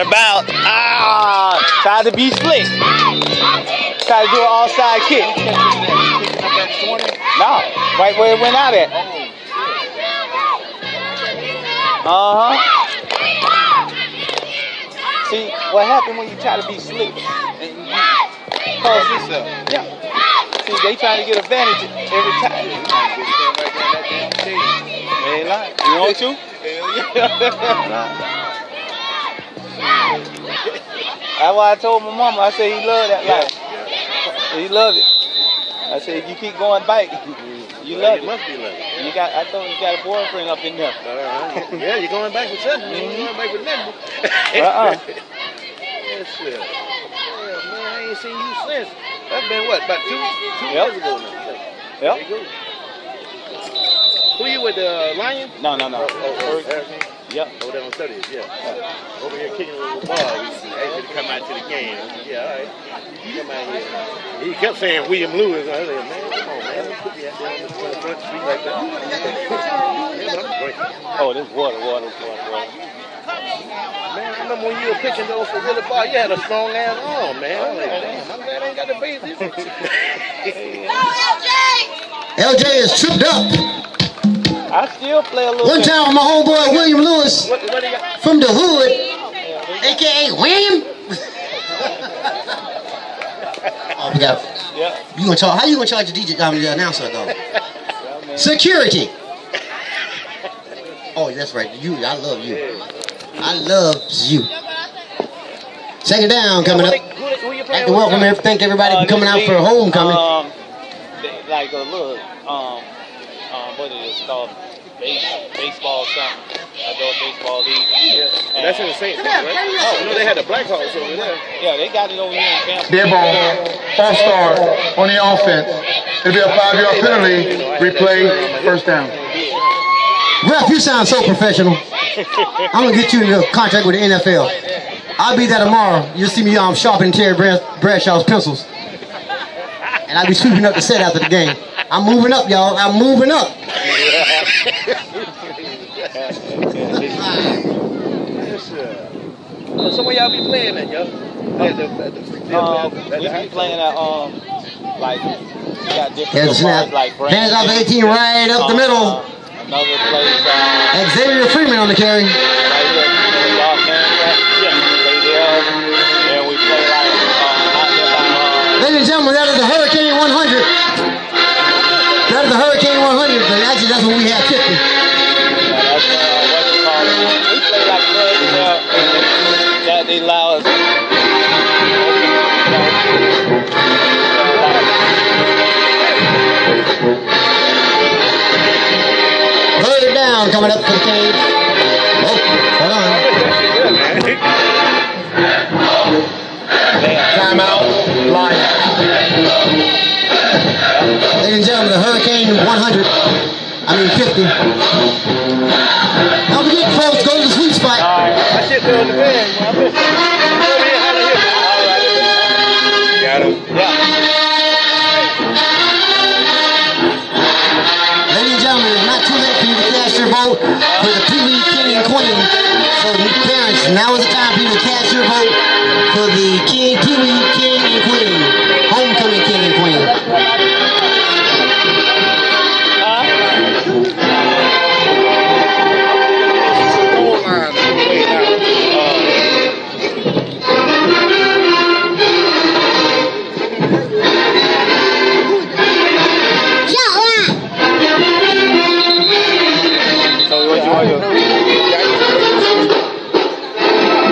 Out of bounds. Ah! Tried to be slick. Tried to do an offside kick. No, right where it went out at. Uh-huh. See, what happened when you try to be slick and you cause yourself? Yeah. See, they trying to get advantage every time. They ain't lying. You want to? Hell yeah. That's why I told my mama, I said he loved that life. He loved it. I said, if you keep going back, you love it. Must be loving it. You got, I told him you got a boyfriend up in there. Yeah, you're going back with something. You're going back with nothing. Uh-uh. Yes, sir. Yeah, man, I ain't seen you since. That's been what, about two years ago now. Yep. There you go. Who you with, the Lions? No. Hurricane? Yep. Over there on 30th, yeah. Over here kicking a little ball. He asked me to come out to the game. I said, yeah, all right. Come out here. He kept saying William Lewis. I said, man, come on, man. Don't put me out there on the front street like that. Yeah, but I'm drinking. Oh, this water. Man, I remember when you were pitching those for Willie Ball, you had a strong ass arm, man. I was like, damn, I'm glad I ain't got the bases. LJ is tripped up. I still play a little One bit. time with my homeboy William Lewis from the hood, aka William. Oh, we got. Yeah. You gonna charge? How you gonna charge the DJ? The announcer though? Security. Oh, that's right. You, I love you. I love you. Second down coming up. Who you Like to welcome thank everybody for coming out for homecoming. Like a little what it is called, baseball something, adult baseball league. Yeah. That's in the St. Louis, right? Oh, no, they had the Blackhawks over there. Yeah, they got it over here in Tampa. Dead ball, all-star on the offense. It'll be a 5-yard penalty, replay, first down. Ref, you sound so professional. I'm gonna get you into a contract with the NFL. I'll be there tomorrow. You'll see me sharpening Terry Bradshaw's pencils. And I'll be sweeping up the set after the game. I'm moving up, y'all. I'm moving up. So where y'all be playing at, y'all? We be playing at like we got different snap. like hands off the 18 right up the middle. Another place Xavier Freeman on the carry. right here, Los Angeles. Yeah, we play there, and we play like out there by Ladies and gentlemen, that is the Hurricane 100. That is the Hurricane 100, but actually that's when we had 50. that's what you call it. We play like that they allow us. Third down coming up for the Canes. Oh, hold on. Timeout, Lions. Ladies and gentlemen, the Hurricane 100. I mean 50. Don't forget, folks, go to the sweet spot. That shit still in the bag, man. Got him. Ladies and gentlemen, it's not too late for you to cast your vote for the Pee Wee King and Queen. So parents, now is the time for you to cast your vote for the Pee Wee King and Queen. Homecoming King and Queen.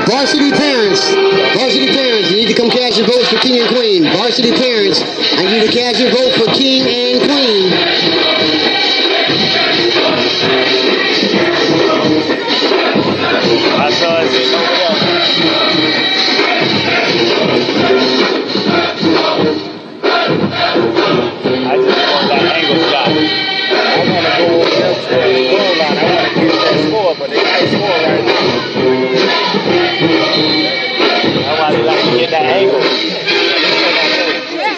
Varsity parents, you need to come cast your votes for King and Queen. Varsity parents, I need you to cast your vote for King and Queen. I saw it over I just want that angle shot. I want to go over there to the goal line. I want to get that score, but they got a score right now. That's why they like to get that angle.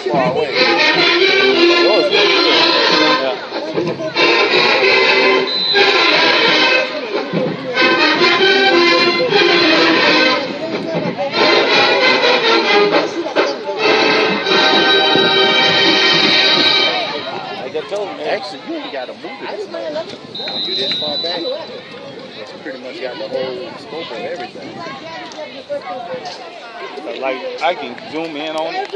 Too far away. so you ain't got to move it as much. When you this far back, it's pretty much got the whole scope of everything. Like, I can zoom in on it.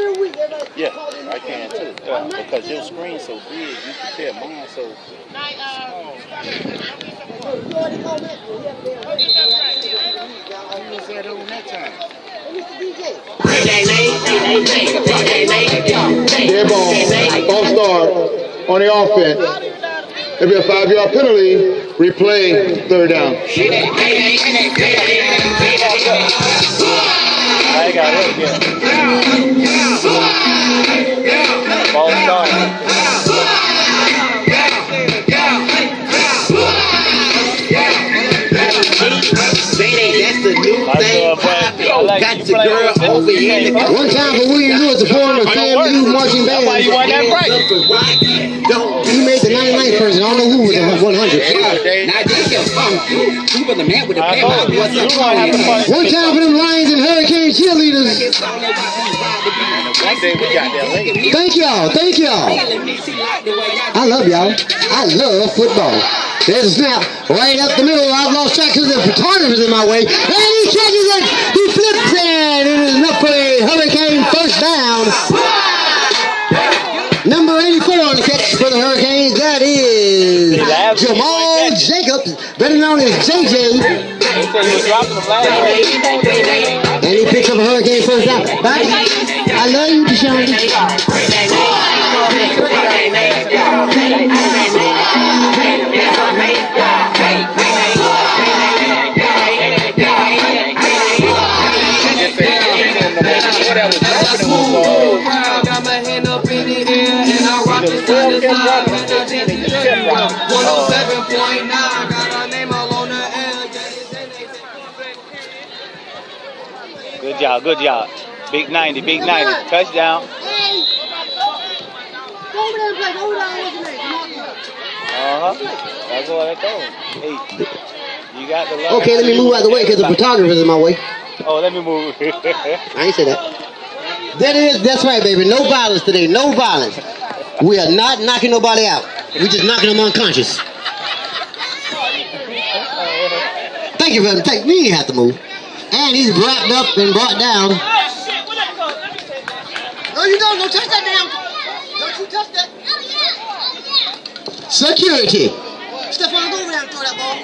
Yeah, I can too. Yeah, because your screen's so big, you can tell mine so small. Dead ball. False start on the offense. It'll be a 5-yard penalty. Replay, third down. I got it, yeah. Ball start. That's the new thing. Got your girl over here. One time for William Lewis to form the KMU marching band. That's why you won that prize. He made the 99th person. I don't know who was the 100. Now this is he was the man with the pen. One time for them Lions and Hurricane cheerleaders. One day we got that late. Thank y'all. Thank y'all. I love y'all. I love football. There's a snap right up the middle. I've lost track because the photographer's in my way. And he catches it. He flips it. It is enough for a Hurricane first down. Number 84 on the catch for the Hurricanes. That is Jamal Jacobs, better known as JJ. And he picks up a Hurricane first down. Bye. I love you, Deshaun. Got my hand up in the air and I rock the side to side. 107.9, got our name all on the air. Good job, good job. Big 90, big 90. Touchdown. That's what I told him. Hey, you got the love. Okay, let me move out of the way because the photographer's in my way. Oh, let me move. I ain't say that. That's right, baby. No violence today. No violence. We are not knocking nobody out. We're just knocking them unconscious. Thank you, brother. You ain't have to move. And he's wrapped up and brought down. No, you don't. Don't touch that damn. Don't you touch that. Security. Stephon, go over there and throw that ball.